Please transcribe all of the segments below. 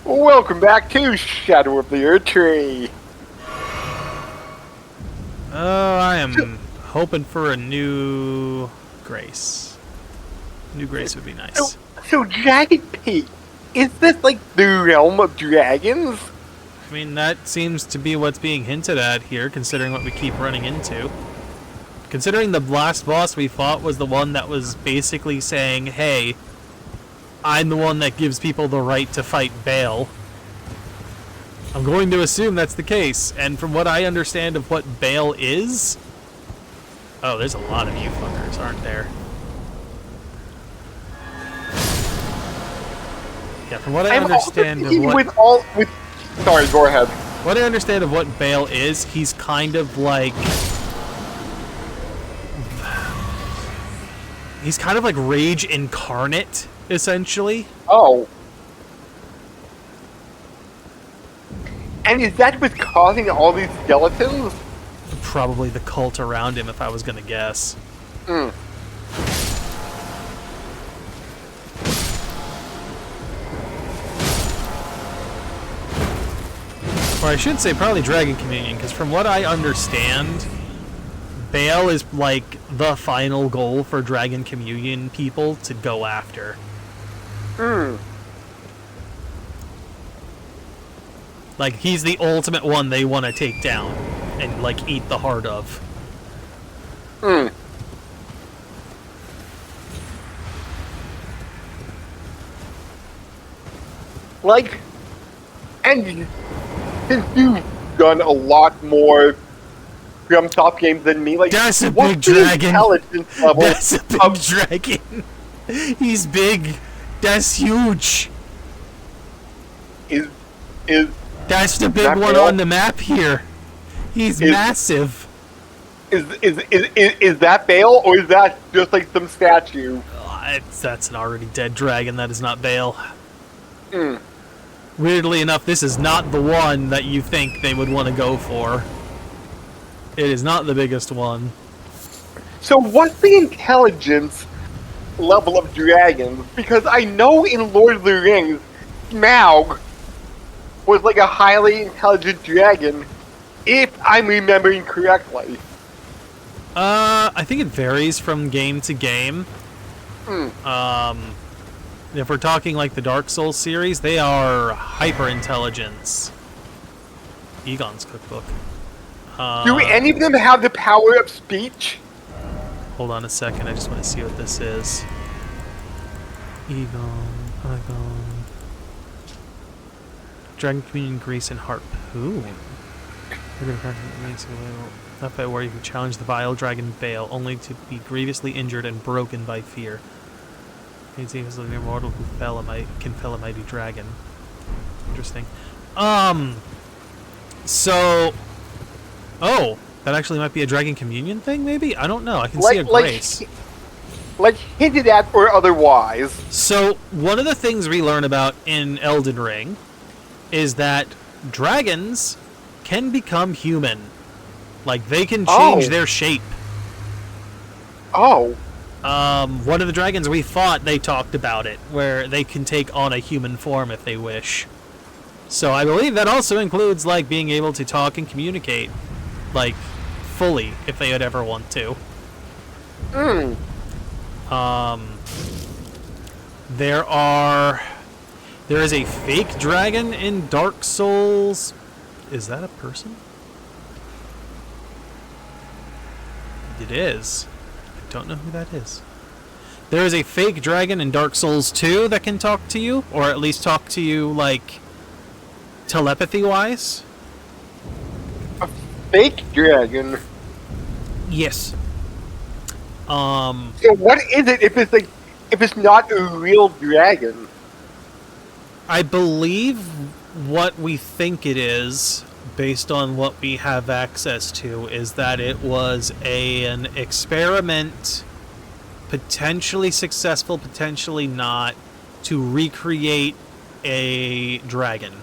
Welcome back to Shadow of the Erdtree. I am hoping for a new Grace. New Grace would be nice. So Dragon Peak, is this like the realm of dragons? I mean, that seems to be what's being hinted at here, considering what we keep running into. Considering the last boss we fought was the one that was basically saying, hey, I'm the one that gives people the right to fight Baal. I'm going to assume that's the case, and from what I understand of what Baal is... Oh, there's a lot of you fuckers, aren't there? Yeah, from what I understand of what... Sorry, go ahead. What I understand of what Baal is, he's kind of like... He's kind of like Rage incarnate, essentially. Oh. And is that what's causing all these skeletons? Probably the cult around him, if I was gonna guess. Hmm. Or I should say probably Dragon Communion, because from what I understand, Baal is like the final goal for Dragon Communion people to go after. Hmm. Like, he's the ultimate one they want to take down and, like, eat the heart of. Hmm. Like, and since you've done a lot more from top games than me, like, that's a what's big the dragon. Intelligence level That's a big dragon. He's big. That's huge. That's the big one on the map here. He's massive. Is that Baal, or is that just like some statue? That's an already dead dragon. That is not Baal. Hmm. Weirdly enough, this is not the one that you think they would want to go for. It is not the biggest one. So what's the intelligence level of dragons? Because I know in Lord of the Rings, Smaug was like a highly intelligent dragon, if I'm remembering correctly. I think it varies from game to game. If we're talking like the Dark Souls series, they are hyper intelligence. Egon's cookbook. Do any of them have the power of speech? Hold on a second, I just want to see what this is. Egon. Dragon Communion, Grace, and Harpoon. Not by where you can challenge the vile dragon Baal, only to be grievously injured and broken by fear. He's a mere mortal who can fell a mighty dragon. Interesting. So... Oh, that actually might be a Dragon Communion thing, maybe? I don't know. I can see a Grace. Like hinted at or otherwise. So, one of the things we learn about in Elden Ring is that dragons can become human. Like, they can change their shape. Oh. One of the dragons we fought, they talked about it, where they can take on a human form if they wish. So I believe that also includes, like, being able to talk and communicate, like, fully, if they would ever want to. There is a fake dragon in Dark Souls. Is that a person? It is. I don't know who that is. There is a fake dragon in Dark Souls 2 that can talk to you, or at least talk to you, like, telepathy-wise. A fake dragon? Yes. So what is it if it's not a real dragon? I believe what we think it is, based on what we have access to, is that it was an experiment, potentially successful, potentially not, to recreate a dragon.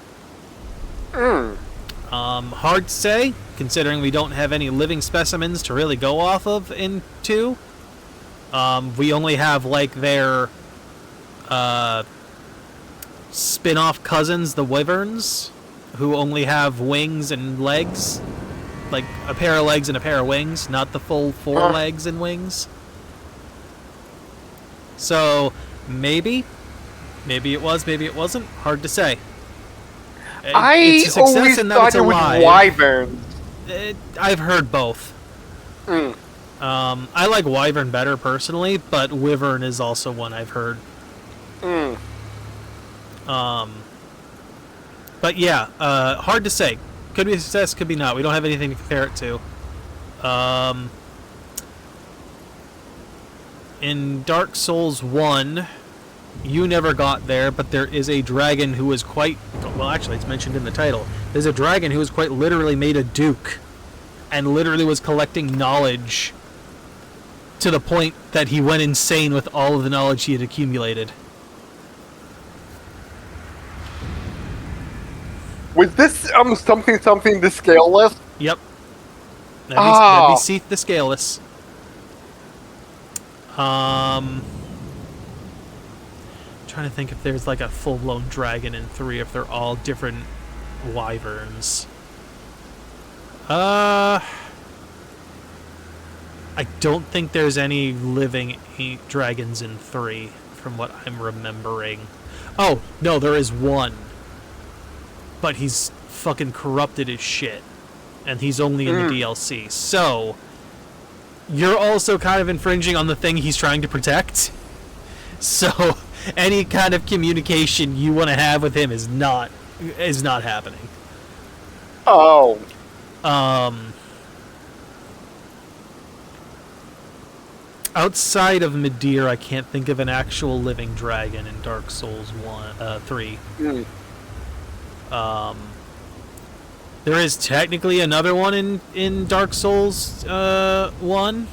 Hard to say, considering we don't have any living specimens to really go off of in 2. We only have, like, their spin-off cousins, the wyverns, who only have wings and legs. Like, a pair of legs and a pair of wings, not the full 4 legs and wings. So, maybe. Maybe it was, maybe it wasn't. Hard to say. I always thought it was wyverns. I've heard both. I like wyvern better personally, but wyvern is also one I've heard. But yeah, hard to say. Could be a success, could be not. We don't have anything to compare it to. In Dark Souls 1, you never got there, but there is a dragon who was quite... Well, actually, it's mentioned in the title. There's a dragon who was quite literally made a duke, and literally was collecting knowledge to the point that he went insane with all of the knowledge he had accumulated. Was this something the scaleless? Yep. That'd be Seath the Scaleless. Trying to think if there's like a full-blown dragon in 3, if they're all different wyverns. I don't think there's any living dragons in 3, from what I'm remembering. Oh, no, there is one. But he's fucking corrupted as shit. And he's only in the DLC. So, you're also kind of infringing on the thing he's trying to protect. So, any kind of communication you want to have with him is not happening. Oh. Outside of Midir, I can't think of an actual living dragon in Dark Souls 3. There is technically another one in Dark Souls 1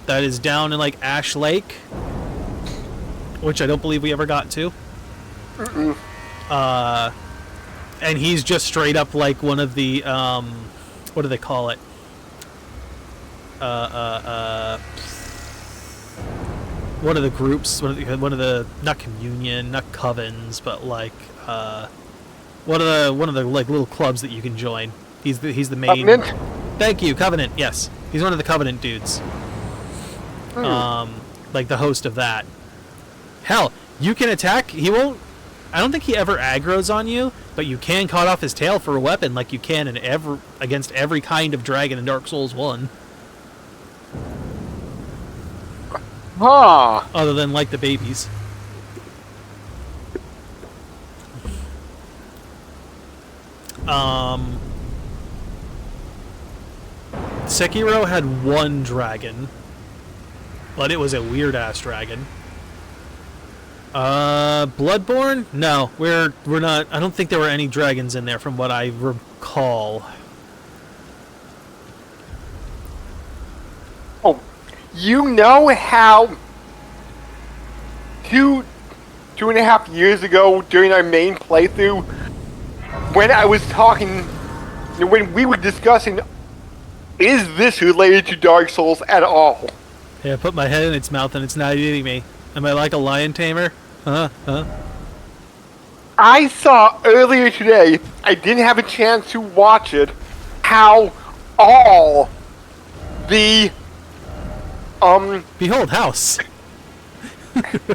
that is down in like Ash Lake, which I don't believe we ever got to. And he's just straight up like one of the what do they call it? One of the groups, one of the not communion, not covens, but like one of the like little clubs that you can join. He's the main. Covenant? Thank you, Covenant. Yes, he's one of the Covenant dudes. Like the host of that. Hell, you can attack. He won't. I don't think he ever aggroes on you, but you can cut off his tail for a weapon, like you can against every kind of dragon in Dark Souls 1. Huh. Other than like the babies. Sekiro had one dragon, but it was a weird-ass dragon. Bloodborne? No, we're not. I don't think there were any dragons in there from what I recall. Oh, you know how 2.5 years ago during our main playthrough, when I was talking, when we were discussing, is this related to Dark Souls at all? Yeah, I put my head in its mouth and it's not eating me. Am I like a lion tamer? Huh? I saw earlier today, I didn't have a chance to watch it, how all the, Behold, house!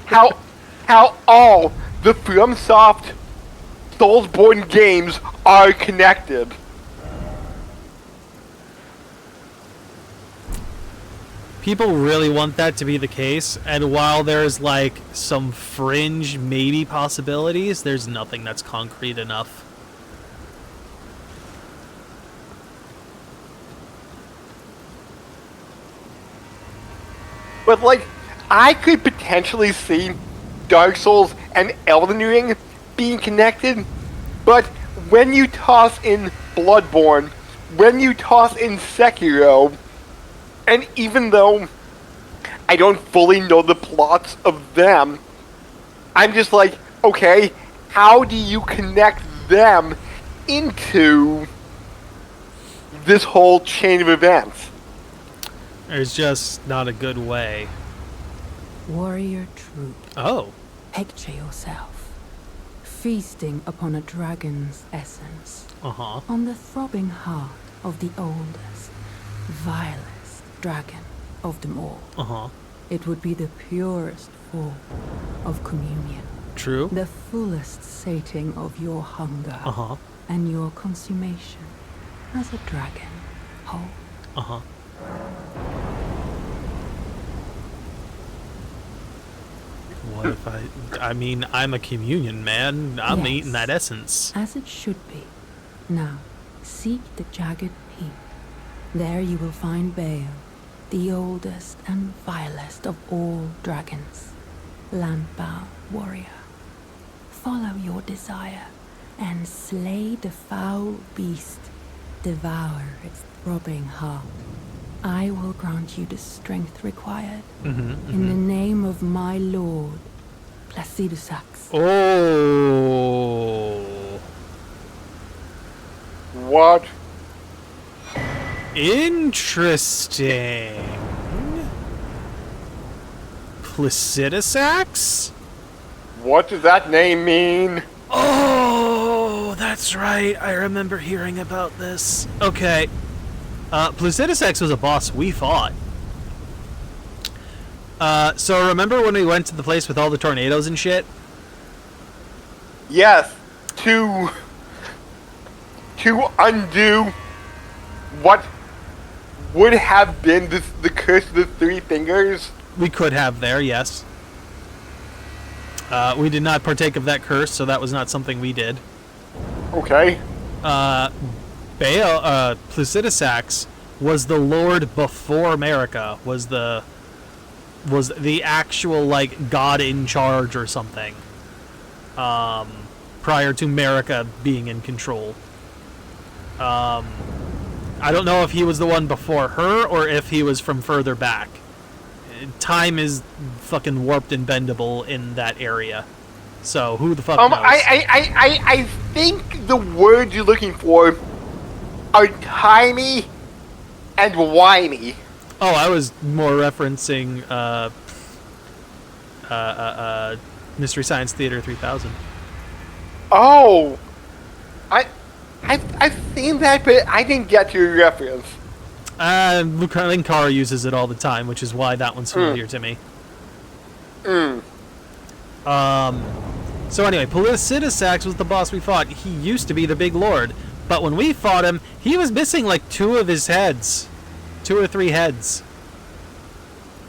how all the FromSoft Soulsborne games are connected. People really want that to be the case, and while there's like some fringe maybe possibilities, there's nothing that's concrete enough. But like, I could potentially see Dark Souls and Elden Ring being connected, but when you toss in Bloodborne, when you toss in Sekiro, and even though I don't fully know the plots of them, I'm just like, okay, how do you connect them into this whole chain of events? There's just not a good way. Warrior troop, Oh. picture yourself feasting upon a dragon's essence, Uh-huh. on the throbbing heart of the oldest, vilest dragon of them all. Uh-huh. It would be the purest form of communion, True. the fullest sating of your hunger Uh-huh. and your consummation as a dragon whole. Uh-huh. What if I mean, I'm a communion man. I'm Yes. eating that essence. As it should be. Now, seek the jagged peak. There you will find Baal, the oldest and vilest of all dragons, land-bound warrior. Follow your desire and slay the foul beast. Devour its throbbing heart. I will grant you the strength required in the name of my lord, Placidusax. Oh. What? Interesting. Placidusax? What does that name mean? Oh, that's right. I remember hearing about this. Okay. Placidusax was a boss we fought. So remember when we went to the place with all the tornadoes and shit? Yes, to undo what would have been the curse of the three fingers. We could have there, yes. We did not partake of that curse, so that was not something we did. Okay. Placidusax was the lord before America, was the actual, like, god in charge or something. Prior to America being in control. I don't know if he was the one before her or if he was from further back. Time is fucking warped and bendable in that area. So who the fuck knows? I think the words you're looking for are Timey and Wimey. Oh, I was more referencing Mystery Science Theater 3000. Oh, I've seen that, but I didn't get your reference. Linkara uses it all the time, which is why that one's familiar to me. So anyway, Placidusax was the boss we fought. He used to be the big lord, but when we fought him, he was missing like 2 of his heads. 2 or 3 heads.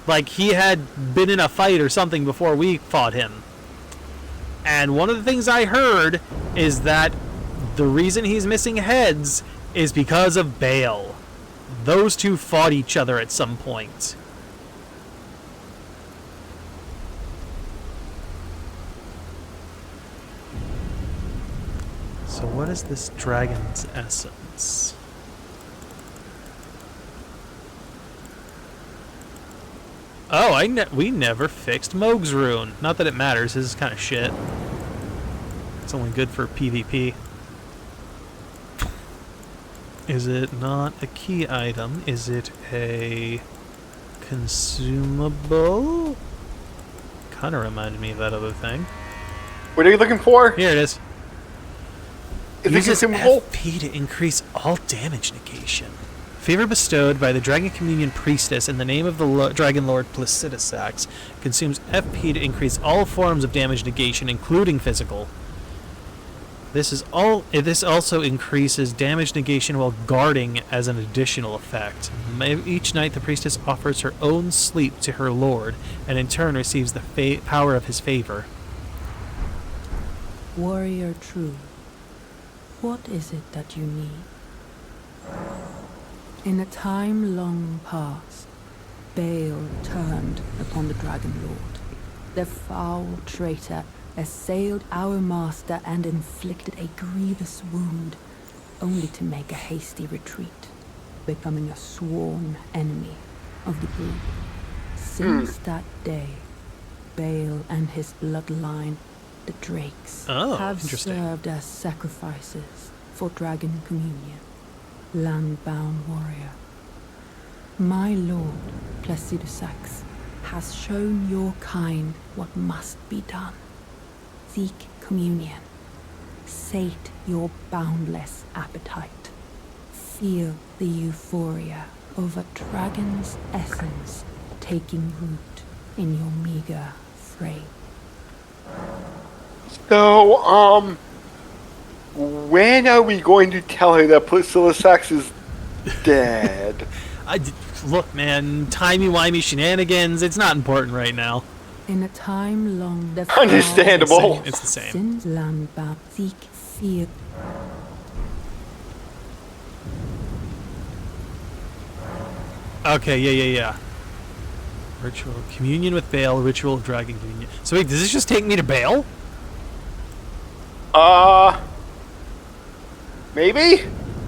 Like he had been in a fight or something before we fought him. And one of the things I heard is that the reason he's missing heads is because of Baal. Those two fought each other at some point. So what is this dragon's essence? Oh, we never fixed Moog's rune. Not that it matters, this is kind of shit. It's only good for PvP. Is it not a key item? Is it a consumable? Kind of reminded me of that other thing. What are you looking for? Here it is. Is it Uses consumable? FP to increase all damage negation. Favor bestowed by the Dragon Communion Priestess in the name of the Dragon Lord Placidusax consumes FP to increase all forms of damage negation, including physical. This also increases damage negation while guarding as an additional effect. Each night the priestess offers her own sleep to her lord, and in turn receives the power of his favor. Warrior true, what is it that you need? In a time long past, Baal turned upon the Dragon Lord. The foul traitor assailed our master and inflicted a grievous wound, only to make a hasty retreat, becoming a sworn enemy of the brood. Since that day, Baal and his bloodline, the Drakes, have served as sacrifices for Dragon Communion. Land-bound warrior. My lord, Placidusax, has shown your kind what must be done. Seek communion sate your boundless appetite. Feel the euphoria of a dragon's essence taking root in your meager frame. So, when are we going to tell her that Priscilla is dead? Look, man, timey-wimey shenanigans, it's not important right now. In a time long Understandable. It's the same. Since landbound seek fear. Okay, yeah. Ritual communion with Bale, ritual of dragon communion. So wait, does this just take me to Bale? Maybe?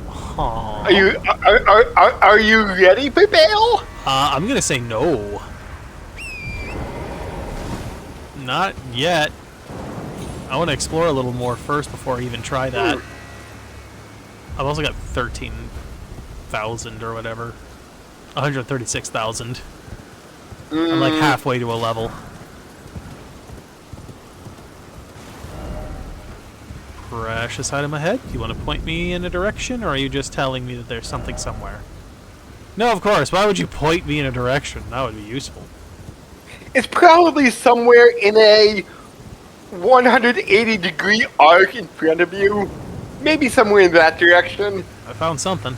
Aww. Are you ready for Bale? I'm gonna say no. Not yet. I want to explore a little more first before I even try that. I've also got 13,000 or whatever. 136,000. I'm like halfway to a level. Precious item ahead. Do you want to point me in a direction, or are you just telling me that there's something somewhere? No, of course. Why would you point me in a direction? That would be useful. It's probably somewhere in a 180-degree arc in front of you. Maybe somewhere in that direction. I found something.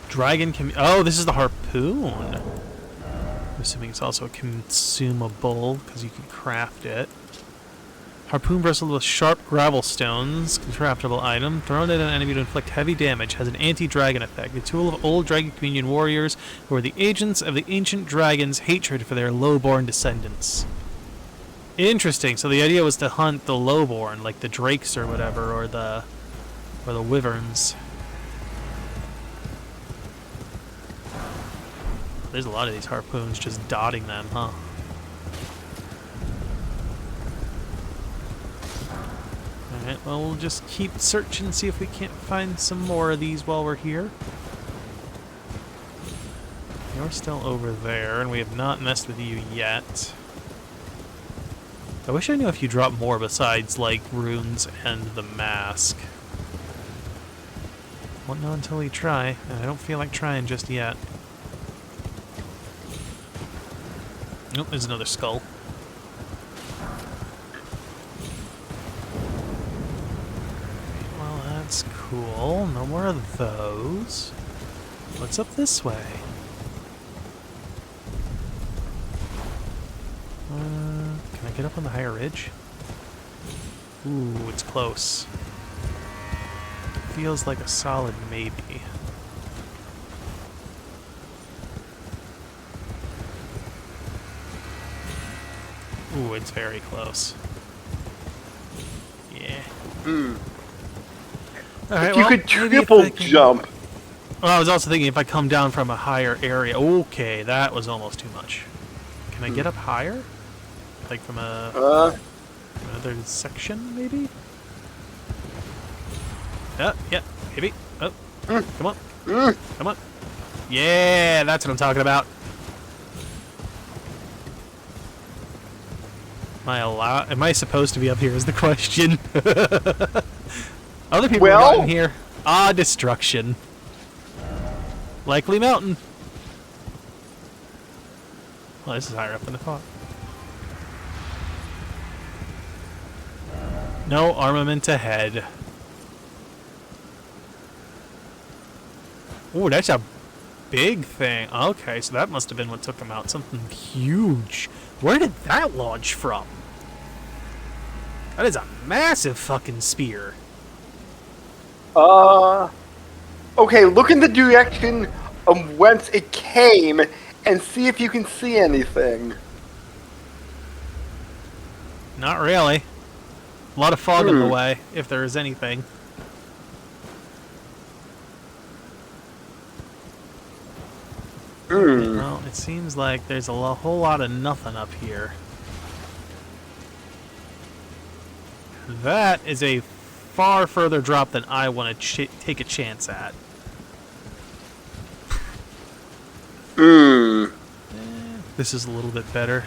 Dragon oh, this is the harpoon. I'm assuming it's also a consumable, because you can craft it. Harpoon bristled with sharp gravel stones, craftable item, thrown at an enemy to inflict heavy damage, has an anti-dragon effect. The tool of old Dragon Communion warriors who are the agents of the ancient dragon's hatred for their lowborn descendants. Interesting. So the idea was to hunt the lowborn, like the drakes or whatever, or the wyverns. There's a lot of these harpoons just dotting them, huh? Alright, well, we'll just keep searching, see if we can't find some more of these while we're here. You're still over there, and we have not messed with you yet. I wish I knew if you drop more besides, like, runes and the mask. Won't know until we try, and I don't feel like trying just yet. Nope, there's another skull. Well, that's cool. No more of those. What's up this way? Can I get up on the higher ridge? Ooh, it's close. Feels like a solid maybe. Ooh, it's very close. Yeah. Alright, You could triple jump. Well, I was also thinking if I come down from a higher area. Okay, that was almost too much. Can I get up higher? Like from a another section, maybe? Yeah, maybe. Oh, come on. Come on. Yeah, that's what I'm talking about. Am I supposed to be up here is the question. Other people have gotten here. Destruction. Likely mountain. Well, this is higher up than I thought. No armament ahead. Oh, that's a big thing. Okay, so that must have been what took him out. Something huge. Where did that launch from? That is a massive fucking spear. Okay, look in the direction of whence it came and see if you can see anything. Not really. A lot of fog in the way, if there is anything. Well, it seems like there's a whole lot of nothing up here. That is a far further drop than I want to take a chance at. This is a little bit better.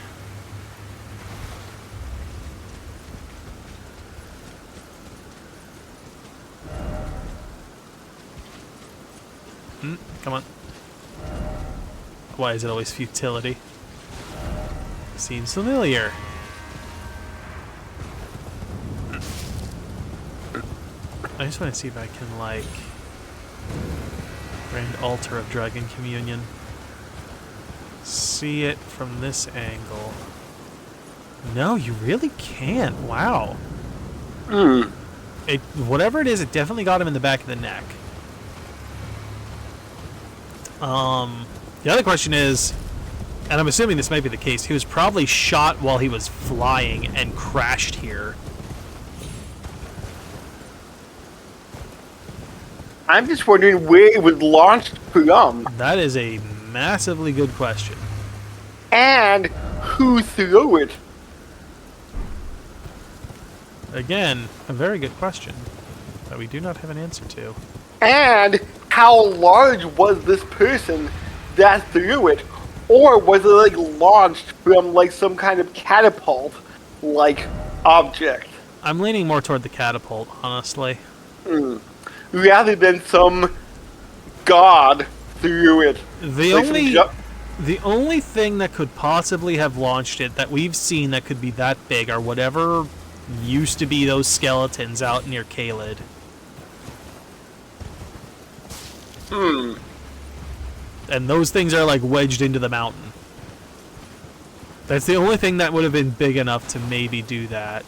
Come on. Why is it always futility? Seems familiar. I just want to see if I can, like... Grand Altar of Dragon Communion. See it from this angle. No, you really can't. Wow. Whatever it is, it definitely got him in the back of the neck. The other question is, and I'm assuming this might be the case, he was probably shot while he was flying and crashed here. I'm just wondering where it was launched from. That is a massively good question. And who threw it? Again, a very good question that we do not have an answer to. And how large was this person that threw it? Or was it like launched from like some kind of catapult like object? I'm leaning more toward the catapult, honestly. Rather than some god threw it. The only thing that could possibly have launched it that we've seen that could be that big are whatever used to be those skeletons out near Kaled. And those things are like wedged into the mountain. That's the only thing that would have been big enough to maybe do that.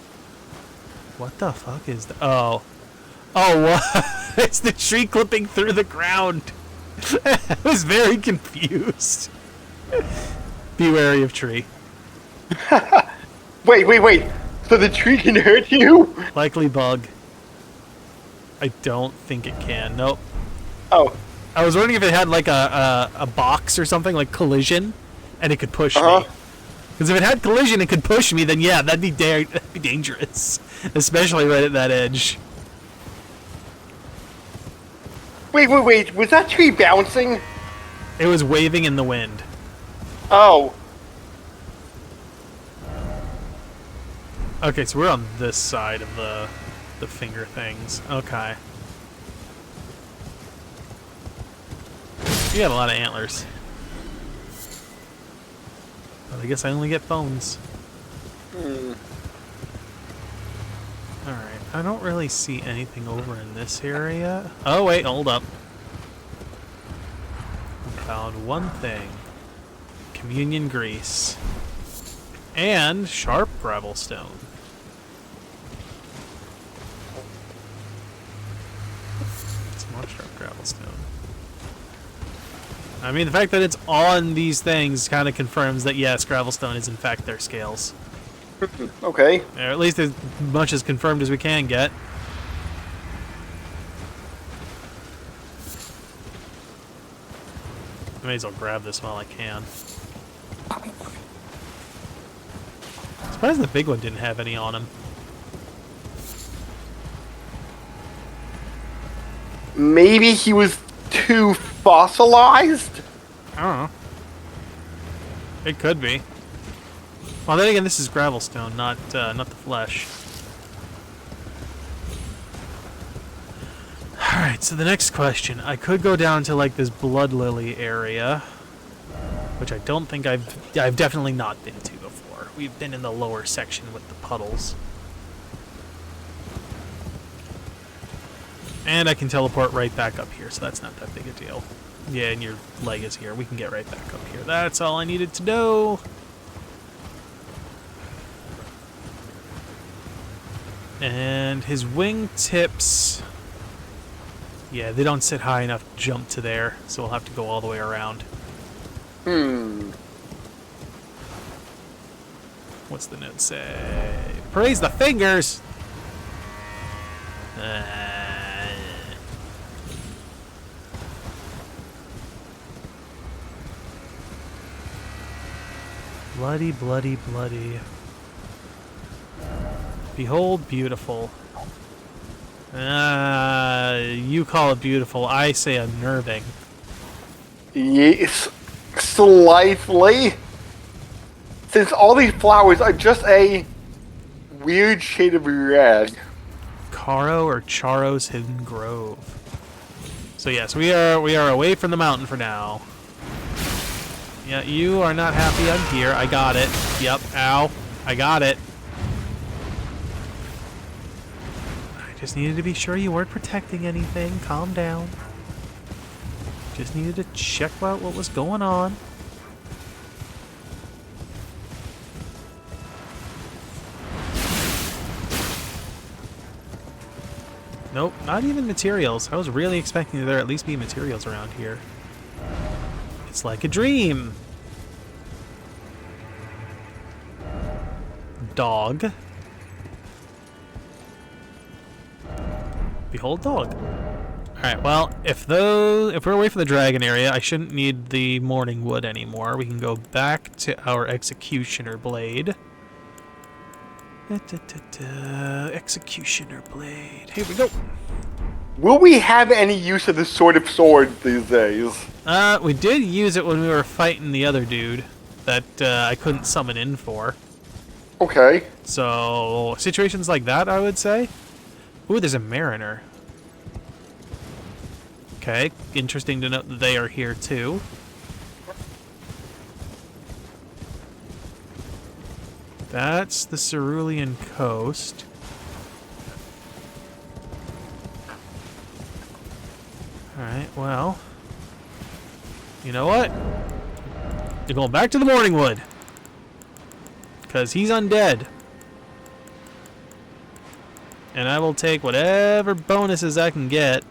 What the fuck is that? Oh. Oh, what? It's the tree clipping through the ground. I was very confused. Be wary of tree. Wait. So the tree can hurt you? Likely bug. I don't think it can. Nope. Oh. I was wondering if it had like a box or something, like collision, and it could push me. Because if it had collision and could push me, then yeah, that'd be dangerous. Especially right at that edge. Wait. Was that tree bouncing? It was waving in the wind. Oh. Okay, so we're on this side of the finger things. Okay. You got a lot of antlers. But I guess I only get bones. Alright, I don't really see anything over in this area. Oh wait, hold up. Found one thing. Communion grease. And sharp gravel stone. Some more sharp gravel stone. I mean, the fact that it's on these things kind of confirms that, yes, gravelstone is in fact their scales. Okay. Or at least as much as confirmed as we can get. I may as well grab this while I can. Surprised the big one didn't have any on him. Maybe he was too fossilized? I don't know. It could be. Well, then again, this is gravelstone, not the flesh. Alright, so the next question. I could go down to, like, this blood lily area, which I don't think I've definitely not been to before. We've been in the lower section with the puddles. And I can teleport right back up here, so that's not that big a deal. Yeah, and your leg is here. We can get right back up here. That's all I needed to know. And his wingtips... Yeah, they don't sit high enough to jump to there, so we'll have to go all the way around. What's the note say? Praise the fingers! Bloody, bloody, bloody. Behold, beautiful. You call it beautiful. I say unnerving. Yes, slightly. Since all these flowers are just a weird shade of red. Caro or Charo's Hidden Grove. So yes, we are away from the mountain for now. Yeah, you are not happy I'm here. I got it. Yep. Ow. I got it. I just needed to be sure you weren't protecting anything. Calm down. Just needed to check out what was going on. Nope, not even materials. I was really expecting there at least be materials around here. It's like a dream. Dog. Behold dog. Alright, well, if we're away from the dragon area, I shouldn't need the morning wood anymore. We can go back to our executioner blade. Executioner blade. Here we go. Will we have any use of this sort of sword these days? We did use it when we were fighting the other dude that I couldn't summon in for. Okay. So, situations like that, I would say. Ooh, there's a mariner. Okay, interesting to note that they are here too. That's the Cerulean coast. Alright, well. You know what? You're going back to the Morningwood. Because he's undead. And I will take whatever bonuses I can get.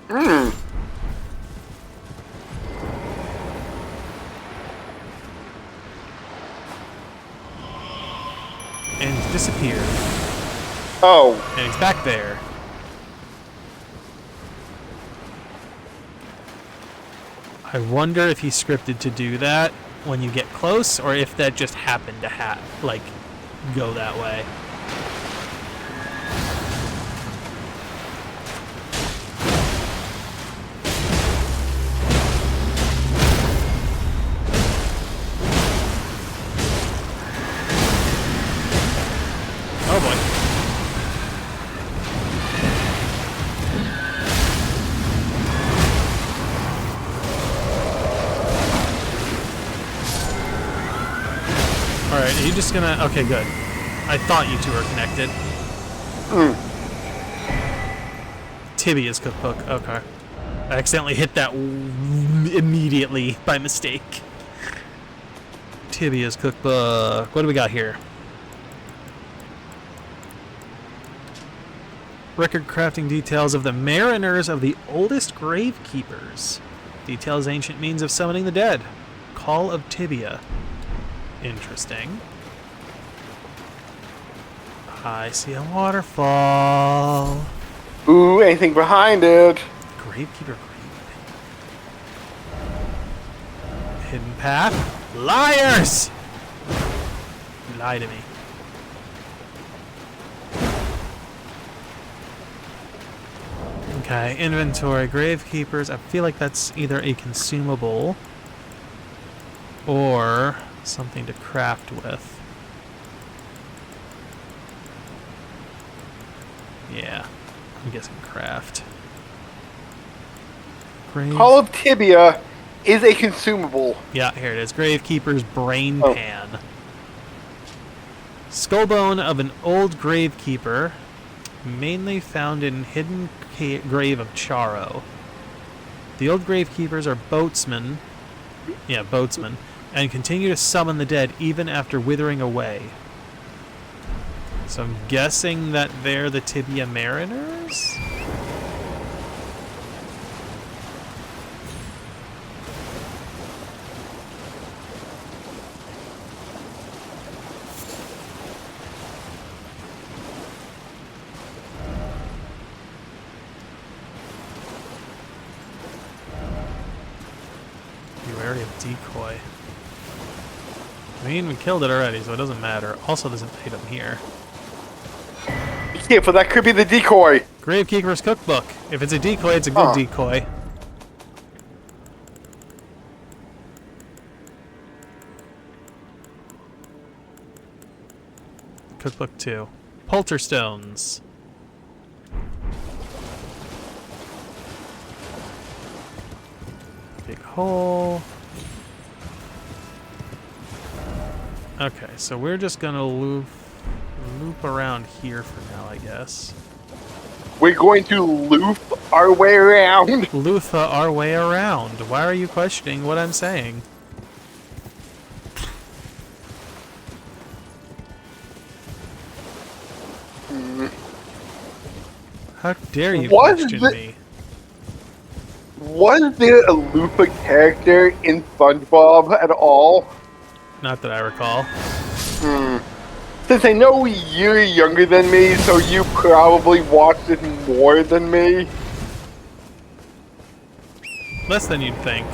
Hmm. And he's disappeared. Oh. And he's back there. I wonder if he's scripted to do that when you get close, or if that just happened to go that way. Oh boy. Alright, are you just gonna... Okay, good. I thought you two were connected. Tibia's cookbook. Okay. I accidentally hit that immediately by mistake. Tibia's cookbook. What do we got here? Record crafting details of the mariners of the oldest gravekeepers. Details ancient means of summoning the dead. Call of Tibia. Interesting. I see a waterfall. Ooh, anything behind it? Gravekeeper grave. Hidden path. Liars! You lie to me. Okay, inventory, gravekeepers. I feel like that's either a consumable or something to craft with. Yeah, I'm guessing craft. Call of Tibia is a consumable. Yeah, here it is. Gravekeeper's brain pan. Skullbone of an old gravekeeper, mainly found in hidden grave of Charo. The old gravekeepers are boatsmen. Yeah, boatsmen. And continue to summon the dead even after withering away. So I'm guessing that they're the Tibia Mariners? You already have decoy. I mean, we killed it already, so it doesn't matter. Also, there's an item here. Yeah, but that could be the decoy. Gravekeeper's cookbook. If it's a decoy, it's a good decoy. Cookbook 2. Polterstones. big hole. Okay, so we're just gonna loop around here for now, I guess. We're going to loop our way around. Lutha our way around. Why are you questioning what I'm saying? How dare you question me? Was there a Lupa character in SpongeBob at all? Not that I recall. Since I know you're younger than me, so you probably watched it more than me. Less than you'd think.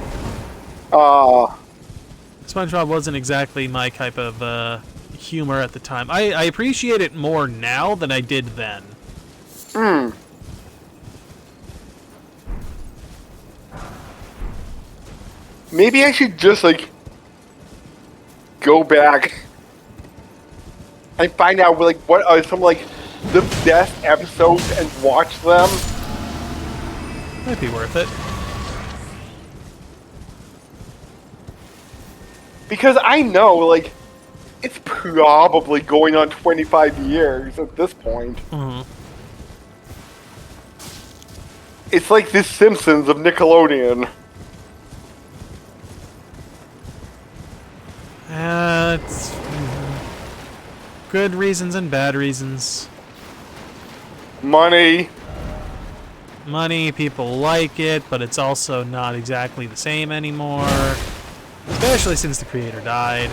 SpongeBob wasn't exactly my type of humor at the time. I appreciate it more now than I did then. Maybe I should just, like, go back and find out, like, what are some, like, the best episodes and watch them. Might be worth it. Because I know, like, it's probably going on 25 years at this point. It's like The Simpsons of Nickelodeon. It's good reasons and bad reasons. Money. Money, people like it, but it's also not exactly the same anymore. Especially since the creator died.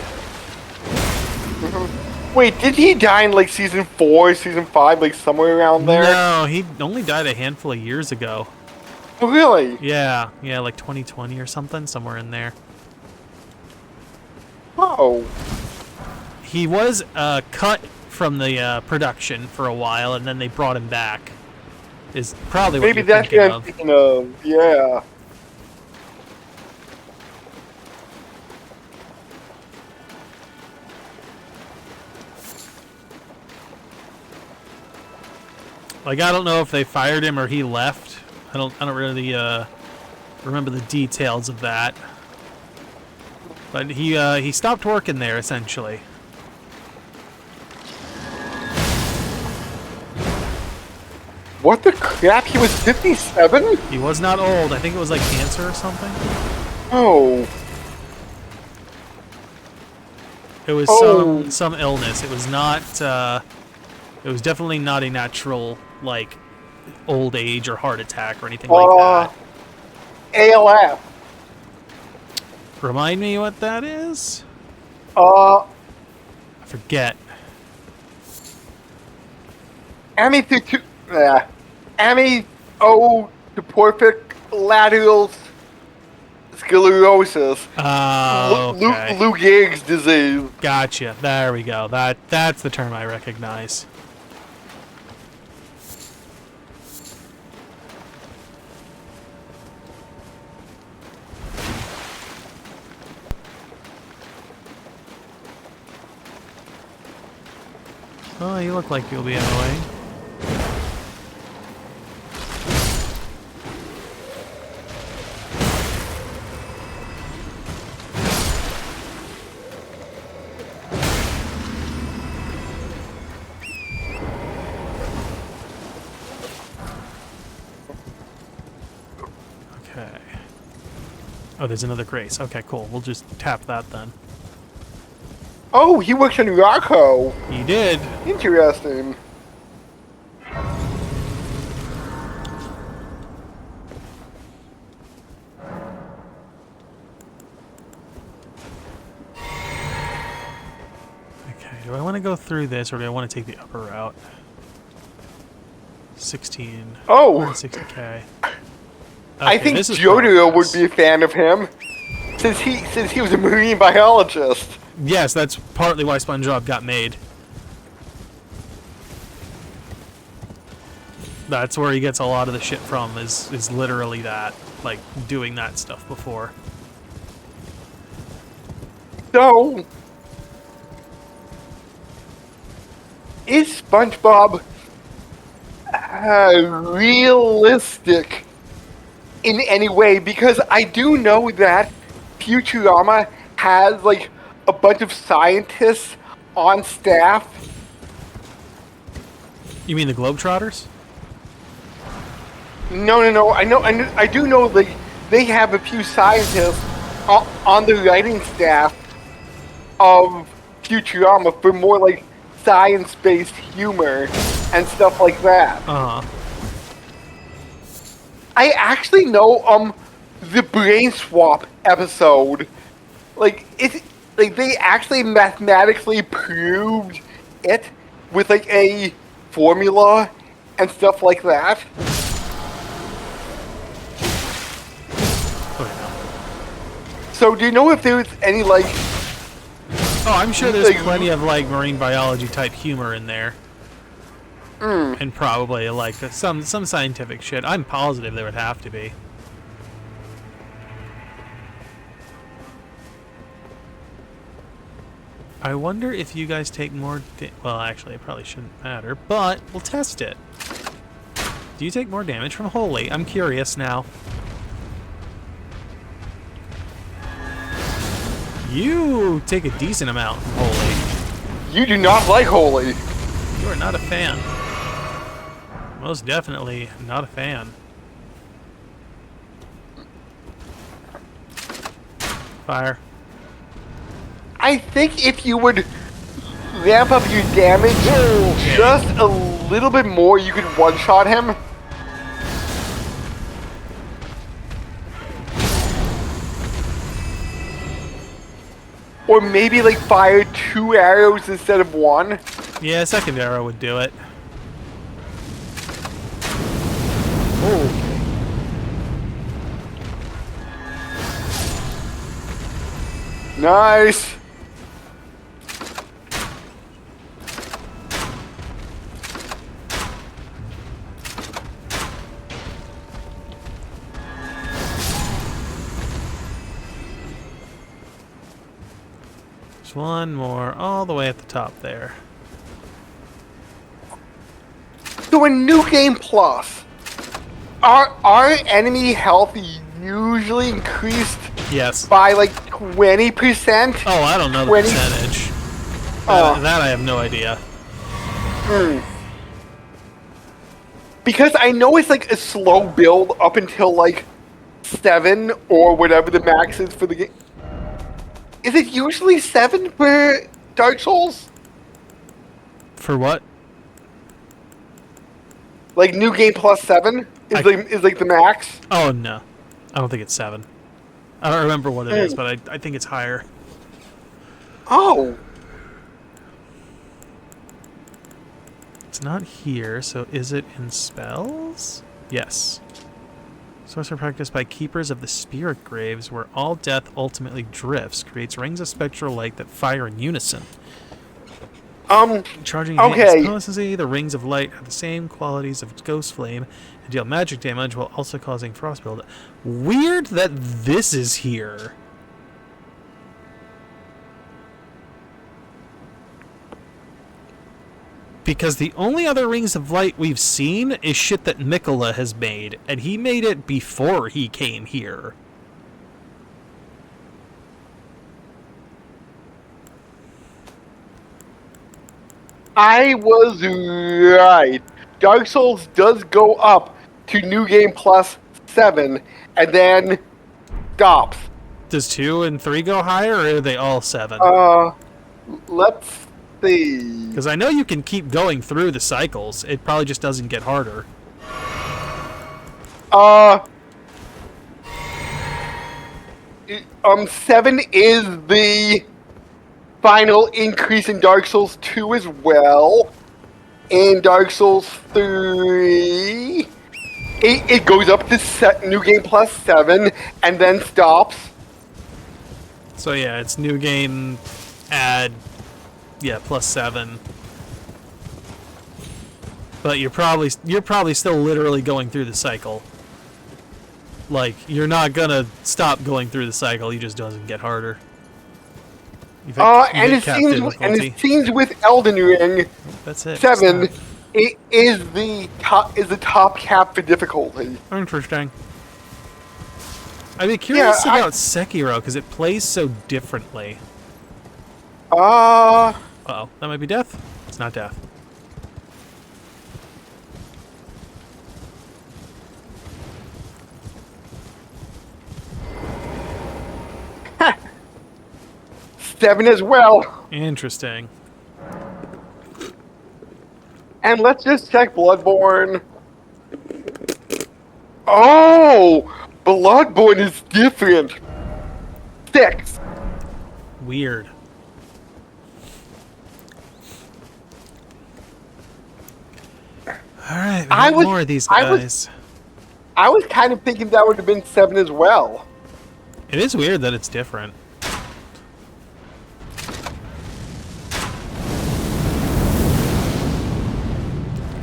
Wait, did he die in, like, season 4, season 5, like, somewhere around there? No, he only died a handful of years ago. Oh, really? Yeah, like 2020 or something, somewhere in there. Oh. He was cut from the production for a while, and then they brought him back. Is probably what Maybe you're that's thinking what I'm of. thinking of, yeah. Like, I don't know if they fired him or he left. I don't really remember the details of that. But he stopped working there essentially. What the crap? He was 57? He was not old. I think it was like cancer or something. Oh. It was some illness. It was not. It was definitely not a natural, like, old age or heart attack or anything like that. ALF. Remind me what that is? Uh, I forget. Amyotrophic lateral sclerosis. Okay. Lou Gehrig's disease. Gotcha. There we go. That's the term I recognize. Oh, you look like you'll be in the way. Okay. Oh, there's another Grace. Okay, cool. We'll just tap that then. Oh, he works in Rocco. He did. Interesting. Okay, do I want to go through this or do I want to take the upper route? 16. Oh. 160k. Okay, I think this is Jotaro would progress. be a fan of him, since he was a marine biologist. Yes, that's partly why SpongeBob got made. That's where he gets a lot of the shit from, is literally that. Like, doing that stuff before. So, is SpongeBob realistic in any way, because I do know that Futurama has like a bunch of scientists on staff. You mean the Globetrotters? No. I do know like they have a few scientists on the writing staff of Futurama for more like science-based humor and stuff like that. Uh-huh. I actually know the brain swap episode. Like it's like they actually mathematically proved it with like a formula and stuff like that. So do you know if there's any like Oh, I'm sure there's plenty of like marine biology type humor in there. And probably like some scientific shit. I'm positive there would have to be. I wonder if you guys take more well, actually, it probably shouldn't matter, but we'll test it. Do you take more damage from Holy? I'm curious now. You take a decent amount from Holy. you do not like Holy? You are not a fan. Most definitely not a fan. Fire. I think if you would ramp up your damage just a little bit more, you could one-shot him. Or maybe like fire 2 arrows instead of 1. Yeah, second arrow would do it. Oh. Nice. There's one more all the way at the top there. So in New Game Plus, our enemy health usually increased Yes. by like 20%. Oh, I don't know the 20. percentage. That I have no idea. Because I know it's like a slow build up until like 7 or whatever the max is for the game. Is it usually 7 for Dark Souls? For what? Like New Game Plus 7 is like the max? Oh, no. I don't think it's 7. I don't remember what it is, but I think it's higher. Oh. It's not here, so is it in spells? Yes. Sorcerer practiced by keepers of the spirit graves, where all death ultimately drifts, creates rings of spectral light that fire in unison. Charging okay. potency, the rings of light have the same qualities of ghost flame and deal magic damage while also causing frost buildup. Weird that this is here. Because the only other rings of light we've seen is shit that Mikola has made, and he made it before he came here. I was right. Dark Souls does go up to New Game Plus 7 and then stops. Does 2 and 3 go higher, or are they all 7? Let's see. Because I know you can keep going through the cycles. It probably just doesn't get harder. 7 is the final increase in Dark Souls 2 as well. In Dark Souls 3, it goes up to New Game Plus 7 and then stops. So yeah, it's new game, add, yeah, plus 7. But you're probably still literally going through the cycle. Like, you're not gonna stop going through the cycle, he just doesn't get harder. And it seems with Elden Ring, that's it. 7 it is the top cap for difficulty. Interesting. I'd be curious Yeah, about Sekiro, because it plays so differently. Uh, Uh-oh, that might be death? It's not death. seven as well. Interesting. And let's just check Bloodborne. Oh, Bloodborne is different. 6. Weird. Alright, we got more of these guys. I was kind of thinking that would have been 7 as well. It is weird that it's different.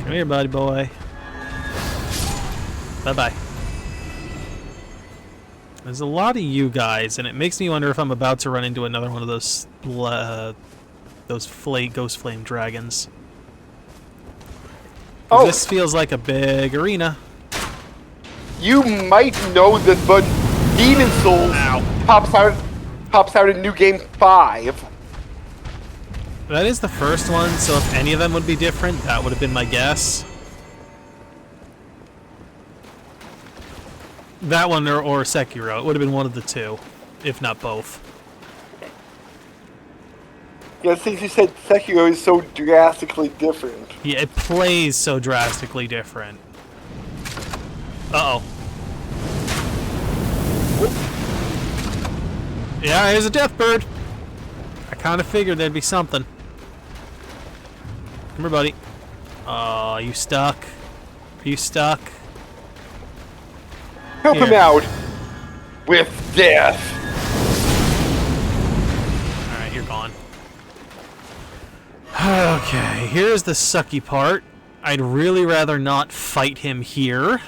Come here, buddy boy. Bye-bye. There's a lot of you guys, and it makes me wonder if I'm about to run into another one of those ghost flame dragons. Oh. This feels like a big arena. You might know this, but Demon Souls pops out in New Game 5. That is the first one, so if any of them would be different, that would have been my guess. That one or Sekiro. It would have been one of the two, if not both. Yeah, since you said Sekiro is so drastically different. Yeah, it plays so drastically different. Uh-oh. Yeah, here's a death bird. I kind of figured there'd be something. Come here, buddy. Oh, you stuck? Are you stuck? Help him Here. out with death. Alright, you're gone. Okay, here's the sucky part. I'd really rather not fight him here,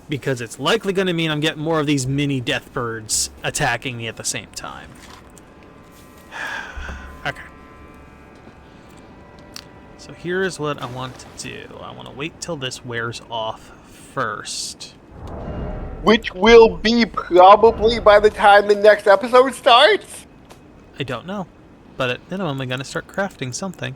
because it's likely going to mean I'm getting more of these mini death birds attacking me at the same time. Okay. So here's what I want to do. I want to wait till this wears off first. Which will be probably by the time the next episode starts? I don't know, but at minimum I'm going to start crafting something.